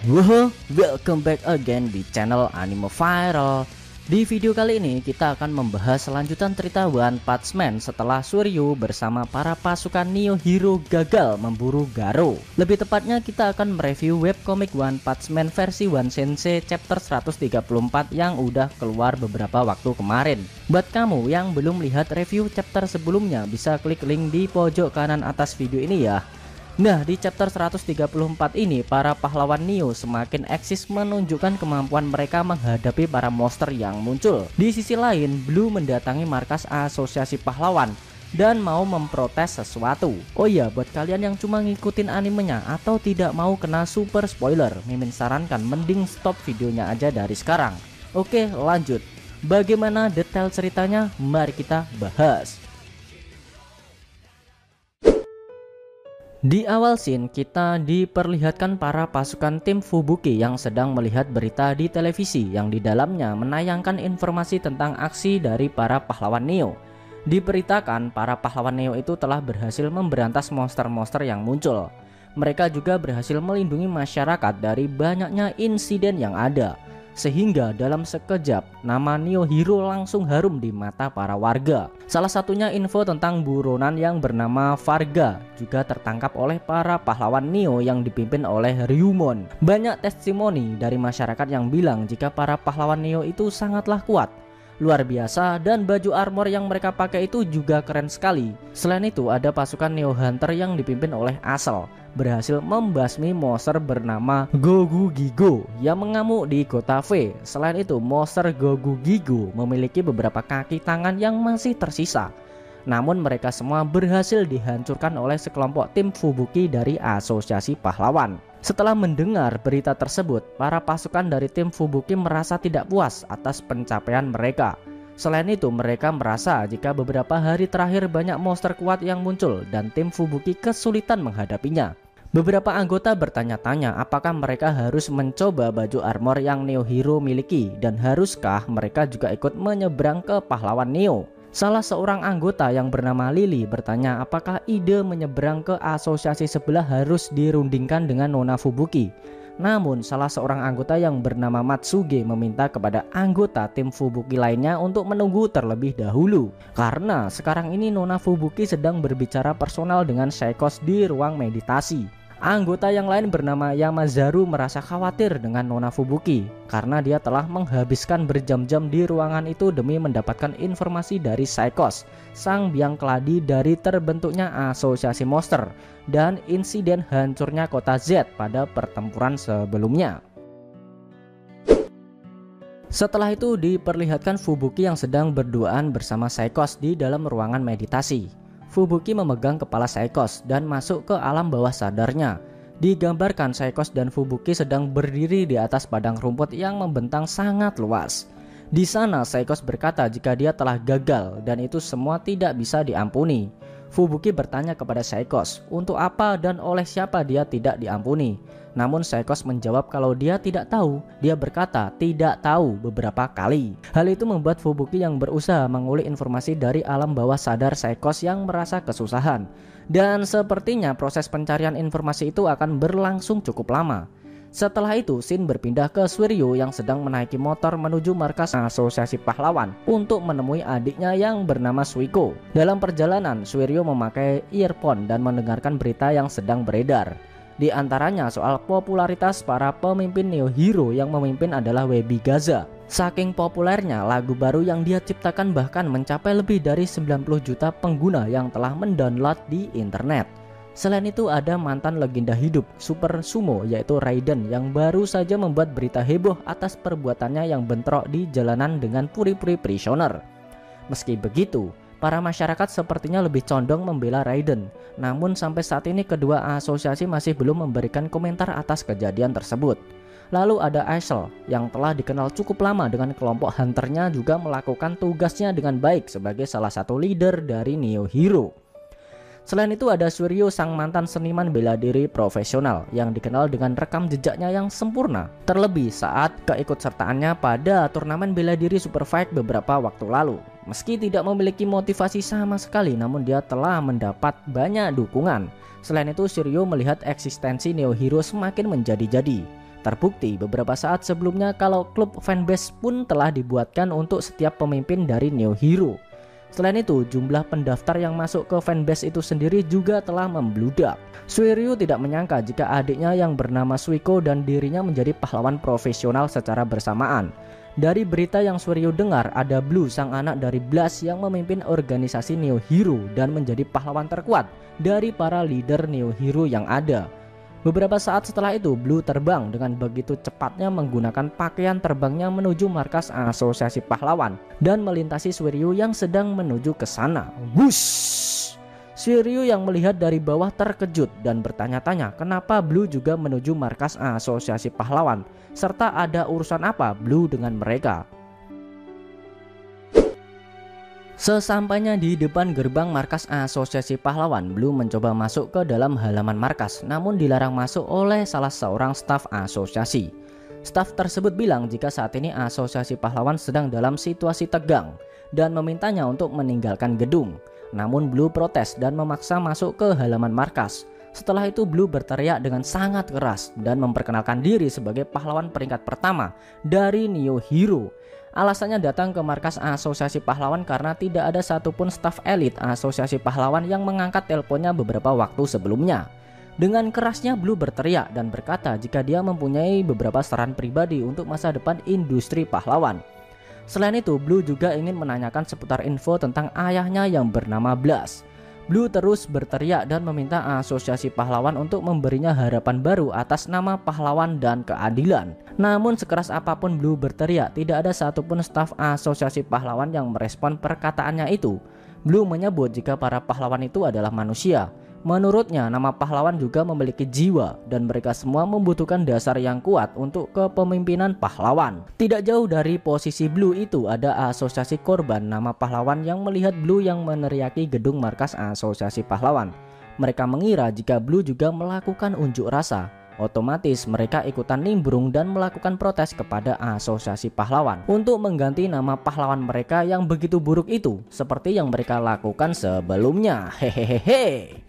Woho, welcome back again di channel Anime Viral. Di video kali ini kita akan membahas lanjutan cerita One Punch Man setelah Suiryu bersama para pasukan Neo Hero gagal memburu Garo. Lebih tepatnya kita akan mereview webcomic One Punch Man versi One Sensei chapter 134 yang udah keluar beberapa waktu kemarin. Buat kamu yang belum lihat review chapter sebelumnya, bisa klik link di pojok kanan atas video ini ya. Nah, di chapter 134 ini para pahlawan Neo semakin eksis menunjukkan kemampuan mereka menghadapi para monster yang muncul. Di sisi lain, Blue mendatangi markas asosiasi pahlawan dan mau memprotes sesuatu. Oh iya, buat kalian yang cuma ngikutin animenya atau tidak mau kena super spoiler, Mimin sarankan mending stop videonya aja dari sekarang. Oke, lanjut. Bagaimana detail ceritanya? Mari kita bahas. Di awal scene kita diperlihatkan para pasukan tim Fubuki yang sedang melihat berita di televisi yang di dalamnya menayangkan informasi tentang aksi dari para pahlawan Neo. Diberitakan para pahlawan Neo itu telah berhasil memberantas monster-monster yang muncul. Mereka juga berhasil melindungi masyarakat dari banyaknya insiden yang ada. Sehingga dalam sekejap nama Neo Hero langsung harum di mata para warga. Salah satunya info tentang buronan yang bernama Varga juga tertangkap oleh para pahlawan Neo yang dipimpin oleh Ryumon. Banyak testimoni dari masyarakat yang bilang jika para pahlawan Neo itu sangatlah kuat, luar biasa, dan baju armor yang mereka pakai itu juga keren sekali. Selain itu ada pasukan Neo Hunter yang dipimpin oleh Asel berhasil membasmi monster bernama Gogu Gigo yang mengamuk di kota V. Selain itu, monster Gogu Gigo memiliki beberapa kaki tangan yang masih tersisa. Namun mereka semua berhasil dihancurkan oleh sekelompok tim Fubuki dari asosiasi pahlawan. Setelah mendengar berita tersebut, para pasukan dari tim Fubuki merasa tidak puas atas pencapaian mereka. Selain itu, mereka merasa jika beberapa hari terakhir banyak monster kuat yang muncul dan tim Fubuki kesulitan menghadapinya. Beberapa anggota bertanya-tanya apakah mereka harus mencoba baju armor yang Neo Hero miliki dan haruskah mereka juga ikut menyeberang ke pahlawan Neo. Salah seorang anggota yang bernama Lily bertanya apakah ide menyeberang ke asosiasi sebelah harus dirundingkan dengan Nona Fubuki. Namun salah seorang anggota yang bernama Matsuge meminta kepada anggota tim Fubuki lainnya untuk menunggu terlebih dahulu, karena sekarang ini Nona Fubuki sedang berbicara personal dengan Seikos di ruang meditasi. Anggota yang lain bernama Yamazaru merasa khawatir dengan Nona Fubuki karena dia telah menghabiskan berjam-jam di ruangan itu demi mendapatkan informasi dari Seikos, sang biang keladi dari terbentuknya asosiasi monster dan insiden hancurnya kota Z pada pertempuran sebelumnya. Setelah itu diperlihatkan Fubuki yang sedang berduaan bersama Seikos di dalam ruangan meditasi. Fubuki memegang kepala Seikos dan masuk ke alam bawah sadarnya. Digambarkan Seikos dan Fubuki sedang berdiri di atas padang rumput yang membentang sangat luas. Di sana Seikos berkata jika dia telah gagal dan itu semua tidak bisa diampuni. Fubuki bertanya kepada Seikos untuk apa dan oleh siapa dia tidak diampuni. Namun Seikos menjawab kalau dia tidak tahu. Dia berkata tidak tahu beberapa kali. Hal itu membuat Fubuki yang berusaha mengulik informasi dari alam bawah sadar Seikos yang merasa kesusahan. Dan sepertinya proses pencarian informasi itu akan berlangsung cukup lama. Setelah itu, scene berpindah ke Suiryu yang sedang menaiki motor menuju markas asosiasi pahlawan untuk menemui adiknya yang bernama Suiko. Dalam perjalanan, Suiryu memakai earphone dan mendengarkan berita yang sedang beredar. Di antaranya soal popularitas para pemimpin Neo Hero yang memimpin adalah Webi Gaza. Saking populernya, lagu baru yang dia ciptakan bahkan mencapai lebih dari 90 juta pengguna yang telah mendownload di internet. Selain itu ada mantan legenda hidup Super Sumo yaitu Raiden yang baru saja membuat berita heboh atas perbuatannya yang bentrok di jalanan dengan puri-puri prisoner. Meski begitu, para masyarakat sepertinya lebih condong membela Raiden. Namun sampai saat ini kedua asosiasi masih belum memberikan komentar atas kejadian tersebut. Lalu ada Asel yang telah dikenal cukup lama dengan kelompok hunternya juga melakukan tugasnya dengan baik sebagai salah satu leader dari Neo Hero. Selain itu ada Suiryu, sang mantan seniman bela diri profesional yang dikenal dengan rekam jejaknya yang sempurna. Terlebih saat keikutsertaannya pada turnamen bela diri Super Fight beberapa waktu lalu. Meski tidak memiliki motivasi sama sekali, namun dia telah mendapat banyak dukungan. Selain itu, Suiryu melihat eksistensi Neo Hero semakin menjadi-jadi. Terbukti beberapa saat sebelumnya kalau klub fanbase pun telah dibuatkan untuk setiap pemimpin dari Neo Hero. Selain itu, jumlah pendaftar yang masuk ke fanbase itu sendiri juga telah membludak. Suiryu tidak menyangka jika adiknya yang bernama Suiko dan dirinya menjadi pahlawan profesional secara bersamaan. Dari berita yang Suiryu dengar, ada Blue, sang anak dari Blast yang memimpin organisasi Neo Hero dan menjadi pahlawan terkuat dari para leader Neo Hero yang ada. Beberapa saat setelah itu, Blue terbang dengan begitu cepatnya menggunakan pakaian terbangnya menuju markas asosiasi pahlawan dan melintasi Suiryu yang sedang menuju ke sana. Wush! Suiryu yang melihat dari bawah terkejut dan bertanya-tanya kenapa Blue juga menuju markas asosiasi pahlawan, serta ada urusan apa Blue dengan mereka. Sesampainya di depan gerbang markas asosiasi pahlawan, Blue mencoba masuk ke dalam halaman markas, namun dilarang masuk oleh salah seorang staf asosiasi. Staf tersebut bilang jika saat ini asosiasi pahlawan sedang dalam situasi tegang dan memintanya untuk meninggalkan gedung. Namun Blue protes dan memaksa masuk ke halaman markas. Setelah itu Blue berteriak dengan sangat keras dan memperkenalkan diri sebagai pahlawan peringkat pertama dari Neo Hero. Alasannya datang ke markas asosiasi pahlawan karena tidak ada satupun staf elit asosiasi pahlawan yang mengangkat teleponnya beberapa waktu sebelumnya. Dengan kerasnya Blue berteriak dan berkata jika dia mempunyai beberapa saran pribadi untuk masa depan industri pahlawan. Selain itu, Blue juga ingin menanyakan seputar info tentang ayahnya yang bernama Blast. Blue terus berteriak dan meminta asosiasi pahlawan untuk memberinya harapan baru atas nama pahlawan dan keadilan. Namun sekeras apapun Blue berteriak, tidak ada satupun staf asosiasi pahlawan yang merespon perkataannya itu. Blue menyebut jika para pahlawan itu adalah manusia. Menurutnya, nama pahlawan juga memiliki jiwa dan mereka semua membutuhkan dasar yang kuat untuk kepemimpinan pahlawan. Tidak jauh dari posisi Blue itu ada asosiasi korban nama pahlawan yang melihat Blue yang meneriaki gedung markas asosiasi pahlawan. Mereka mengira jika Blue juga melakukan unjuk rasa. Otomatis mereka ikutan nimbrung dan melakukan protes kepada asosiasi pahlawan untuk mengganti nama pahlawan mereka yang begitu buruk itu seperti yang mereka lakukan sebelumnya. Hehehe.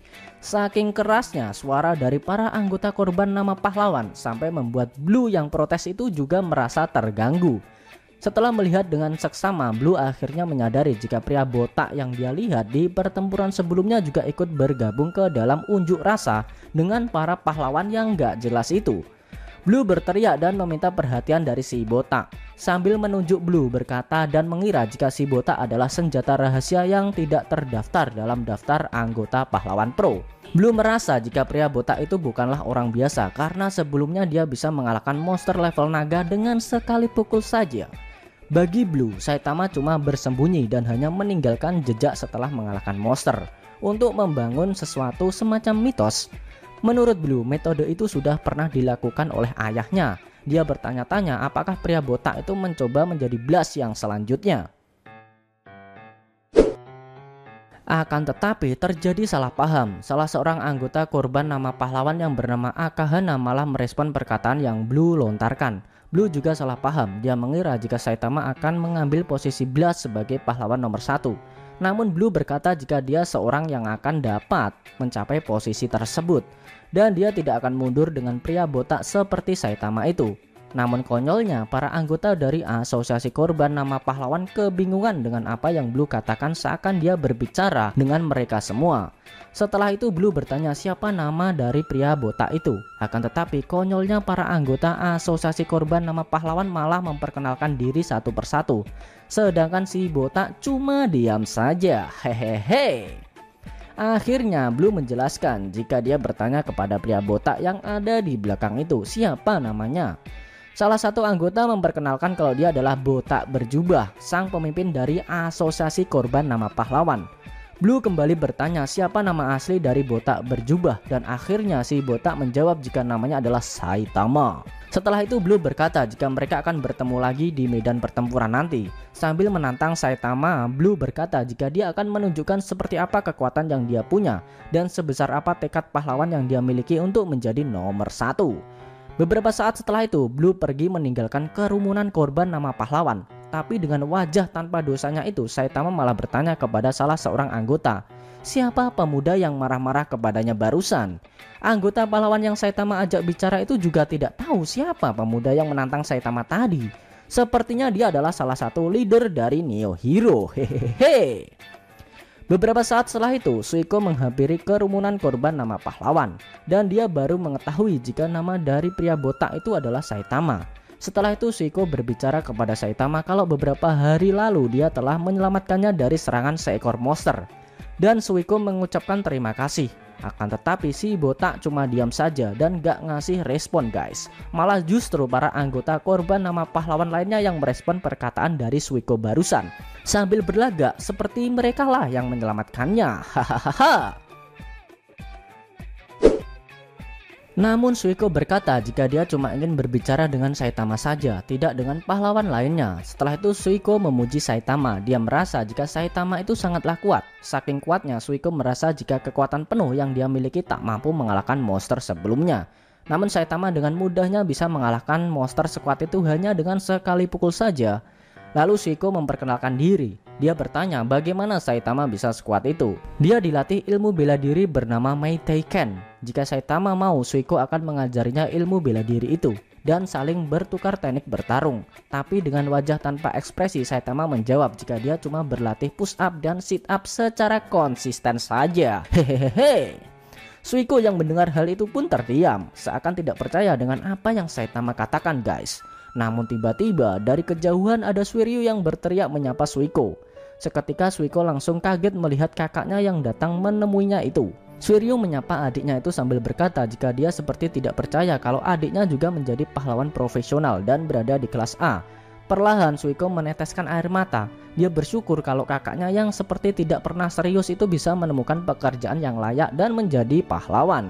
Saking kerasnya suara dari para anggota korban nama pahlawan sampai membuat Blue yang protes itu juga merasa terganggu. Setelah melihat dengan seksama, Blue akhirnya menyadari jika pria botak yang dia lihat di pertempuran sebelumnya juga ikut bergabung ke dalam unjuk rasa dengan para pahlawan yang gak jelas itu. Blue berteriak dan meminta perhatian dari si botak. Sambil menunjuk Blue berkata dan mengira jika si botak adalah senjata rahasia yang tidak terdaftar dalam daftar anggota pahlawan pro. Blue merasa jika pria botak itu bukanlah orang biasa karena sebelumnya dia bisa mengalahkan monster level naga dengan sekali pukul saja. Bagi Blue, Saitama cuma bersembunyi dan hanya meninggalkan jejak setelah mengalahkan monster untuk membangun sesuatu semacam mitos. Menurut Blue, metode itu sudah pernah dilakukan oleh ayahnya. Dia bertanya-tanya apakah pria botak itu mencoba menjadi Blast yang selanjutnya. Akan tetapi terjadi salah paham. Salah seorang anggota korban nama pahlawan yang bernama Akahana malah merespon perkataan yang Blue lontarkan. Blue juga salah paham. Dia mengira jika Saitama akan mengambil posisi Blast sebagai pahlawan nomor 1. Namun Blue berkata jika dia seorang yang akan dapat mencapai posisi tersebut dan dia tidak akan mundur dengan pria botak seperti Saitama itu. Namun konyolnya, para anggota dari asosiasi korban nama pahlawan kebingungan dengan apa yang Blue katakan seakan dia berbicara dengan mereka semua. Setelah itu Blue bertanya siapa nama dari pria botak itu. Akan tetapi konyolnya para anggota asosiasi korban nama pahlawan malah memperkenalkan diri satu persatu. Sedangkan si botak cuma diam saja. Hehehe. Akhirnya Blue menjelaskan jika dia bertanya kepada pria botak yang ada di belakang itu siapa namanya. Salah satu anggota memperkenalkan kalau dia adalah botak berjubah, sang pemimpin dari asosiasi korban nama pahlawan. Blue kembali bertanya siapa nama asli dari botak berjubah dan akhirnya si botak menjawab jika namanya adalah Saitama. Setelah itu Blue berkata jika mereka akan bertemu lagi di medan pertempuran nanti. Sambil menantang Saitama, Blue berkata jika dia akan menunjukkan seperti apa kekuatan yang dia punya dan sebesar apa tekad pahlawan yang dia miliki untuk menjadi nomor 1. Beberapa saat setelah itu, Blue pergi meninggalkan kerumunan korban nama pahlawan. Tapi dengan wajah tanpa dosanya itu, Saitama malah bertanya kepada salah seorang anggota, siapa pemuda yang marah-marah kepadanya barusan? Anggota pahlawan yang Saitama ajak bicara itu juga tidak tahu siapa pemuda yang menantang Saitama tadi. Sepertinya dia adalah salah satu leader dari Neo Hero. Hehehe. Beberapa saat setelah itu, Suiko menghampiri kerumunan korban nama pahlawan, dan dia baru mengetahui jika nama dari pria botak itu adalah Saitama. Setelah itu, Suiko berbicara kepada Saitama kalau beberapa hari lalu dia telah menyelamatkannya dari serangan seekor monster. Dan Suiko mengucapkan terima kasih. Akan tetapi si botak cuma diam saja dan gak ngasih respon guys. Malah justru para anggota korban nama pahlawan lainnya yang merespon perkataan dari Suiko barusan, sambil berlagak seperti mereka lah yang menyelamatkannya. Hahaha. Namun Suiko berkata jika dia cuma ingin berbicara dengan Saitama saja, tidak dengan pahlawan lainnya. Setelah itu Suiko memuji Saitama. Dia merasa jika Saitama itu sangatlah kuat. Saking kuatnya Suiko merasa jika kekuatan penuh yang dia miliki tak mampu mengalahkan monster sebelumnya. Namun Saitama dengan mudahnya bisa mengalahkan monster sekuat itu hanya dengan sekali pukul saja. Lalu Suiko memperkenalkan diri. Dia bertanya bagaimana Saitama bisa sekuat itu. Dia dilatih ilmu bela diri bernama Meitei Ken. Jika Saitama mau, Suiko akan mengajarinya ilmu bela diri itu dan saling bertukar teknik bertarung. Tapi dengan wajah tanpa ekspresi, Saitama menjawab jika dia cuma berlatih push up dan sit up secara konsisten saja. Hehehe. Suiko yang mendengar hal itu pun terdiam, seakan tidak percaya dengan apa yang Saitama katakan guys. Namun tiba-tiba dari kejauhan ada Suiryu yang berteriak menyapa Suiko. Seketika Suiko langsung kaget melihat kakaknya yang datang menemuinya itu. Suiryu menyapa adiknya itu sambil berkata jika dia seperti tidak percaya kalau adiknya juga menjadi pahlawan profesional dan berada di kelas A. Perlahan Suiko meneteskan air mata. Dia bersyukur kalau kakaknya yang seperti tidak pernah serius itu bisa menemukan pekerjaan yang layak dan menjadi pahlawan.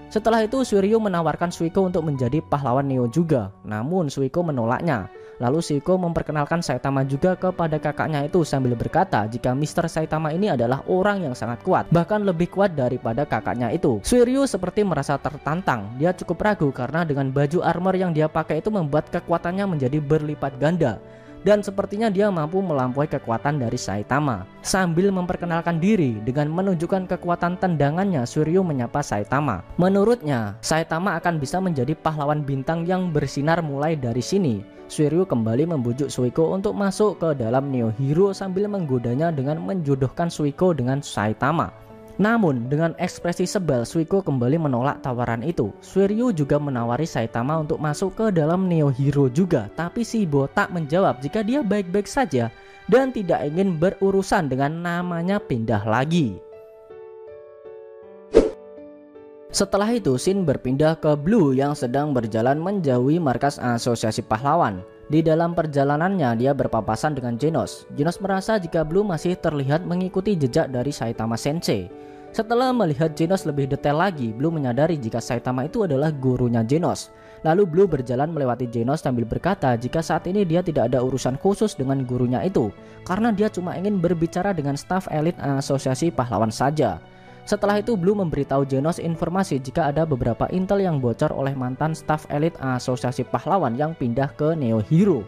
Setelah itu Suiryu menawarkan Suiko untuk menjadi pahlawan Neo juga. Namun Suiko menolaknya. Lalu Suiko memperkenalkan Saitama juga kepada kakaknya itu sambil berkata jika Mr. Saitama ini adalah orang yang sangat kuat, bahkan lebih kuat daripada kakaknya itu. Suiryu seperti merasa tertantang. Dia cukup ragu karena dengan baju armor yang dia pakai itu membuat kekuatannya menjadi berlipat ganda. Dan sepertinya dia mampu melampaui kekuatan dari Saitama. Sambil memperkenalkan diri dengan menunjukkan kekuatan tendangannya, Suiryu menyapa Saitama. Menurutnya, Saitama akan bisa menjadi pahlawan bintang yang bersinar mulai dari sini. Suiryu kembali membujuk Suiko untuk masuk ke dalam Neo Hero sambil menggodanya dengan menjodohkan Suiko dengan Saitama. Namun dengan ekspresi sebel, Suiko kembali menolak tawaran itu. Suiryu juga menawari Saitama untuk masuk ke dalam Neo Hero juga, tapi si botak menjawab jika dia baik-baik saja dan tidak ingin berurusan dengan namanya pindah lagi. Setelah itu Shin berpindah ke Blue yang sedang berjalan menjauhi markas asosiasi pahlawan. Di dalam perjalanannya dia berpapasan dengan Genos. Genos merasa jika Blue masih terlihat mengikuti jejak dari Saitama Sensei. Setelah melihat Genos lebih detail lagi, Blue menyadari jika Saitama itu adalah gurunya Genos. Lalu Blue berjalan melewati Genos sambil berkata jika saat ini dia tidak ada urusan khusus dengan gurunya itu, karena dia cuma ingin berbicara dengan staf elit asosiasi pahlawan saja. Setelah itu Blue memberitahu Genos informasi jika ada beberapa intel yang bocor oleh mantan staf elit asosiasi pahlawan yang pindah ke Neo Hero.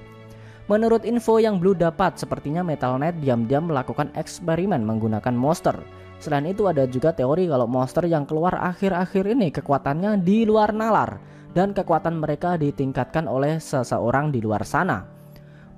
Menurut info yang Blue dapat, sepertinya Metal Knight diam-diam melakukan eksperimen menggunakan monster. Selain itu ada juga teori kalau monster yang keluar akhir-akhir ini kekuatannya di luar nalar dan kekuatan mereka ditingkatkan oleh seseorang di luar sana.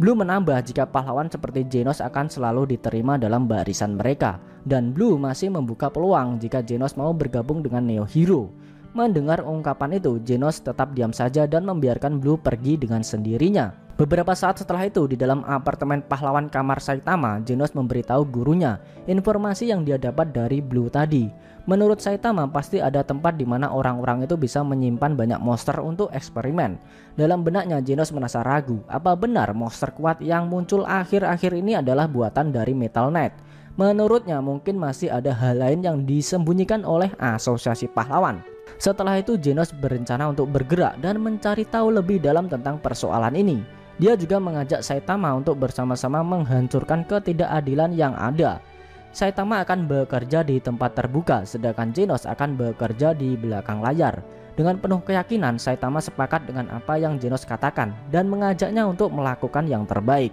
Blue menambah jika pahlawan seperti Genos akan selalu diterima dalam barisan mereka, dan Blue masih membuka peluang jika Genos mau bergabung dengan Neo Hero. Mendengar ungkapan itu, Genos tetap diam saja dan membiarkan Blue pergi dengan sendirinya. Beberapa saat setelah itu, di dalam apartemen pahlawan kamar Saitama, Genos memberitahu gurunya informasi yang dia dapat dari Blue tadi. Menurut Saitama, pasti ada tempat di mana orang-orang itu bisa menyimpan banyak monster untuk eksperimen. Dalam benaknya, Genos merasa ragu, apa benar monster kuat yang muncul akhir-akhir ini adalah buatan dari Metal Knight? Menurutnya, mungkin masih ada hal lain yang disembunyikan oleh asosiasi pahlawan. Setelah itu, Genos berencana untuk bergerak dan mencari tahu lebih dalam tentang persoalan ini. Dia juga mengajak Saitama untuk bersama-sama menghancurkan ketidakadilan yang ada. Saitama akan bekerja di tempat terbuka, sedangkan Genos akan bekerja di belakang layar. Dengan penuh keyakinan, Saitama sepakat dengan apa yang Genos katakan dan mengajaknya untuk melakukan yang terbaik.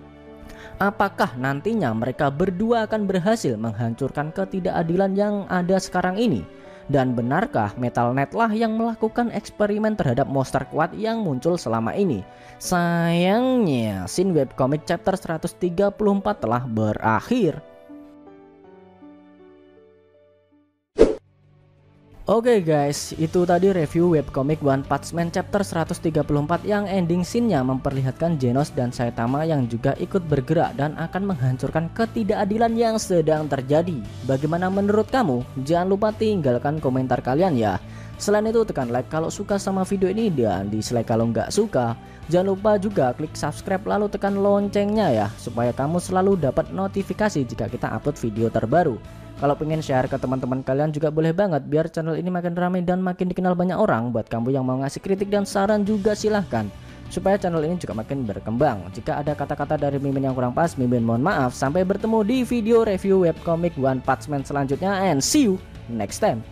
Apakah nantinya mereka berdua akan berhasil menghancurkan ketidakadilan yang ada sekarang ini? Dan benarkah Metal.net lah yang melakukan eksperimen terhadap monster kuat yang muncul selama ini? Sayangnya, scene webcomic chapter 134 telah berakhir. Oke guys, itu tadi review webcomic One Punch Man chapter 134 yang ending scene-nya memperlihatkan Genos dan Saitama yang juga ikut bergerak dan akan menghancurkan ketidakadilan yang sedang terjadi. Bagaimana menurut kamu? Jangan lupa tinggalkan komentar kalian ya. Selain itu tekan like kalau suka sama video ini dan dislike kalau nggak suka. Jangan lupa juga klik subscribe lalu tekan loncengnya ya, supaya kamu selalu dapat notifikasi jika kita upload video terbaru. Kalau pengen share ke teman-teman kalian juga boleh banget, biar channel ini makin ramai dan makin dikenal banyak orang. Buat kamu yang mau ngasih kritik dan saran juga silahkan, supaya channel ini juga makin berkembang. Jika ada kata-kata dari Mimin yang kurang pas, Mimin mohon maaf. Sampai bertemu di video review webcomic One Punch Man selanjutnya, and see you next time.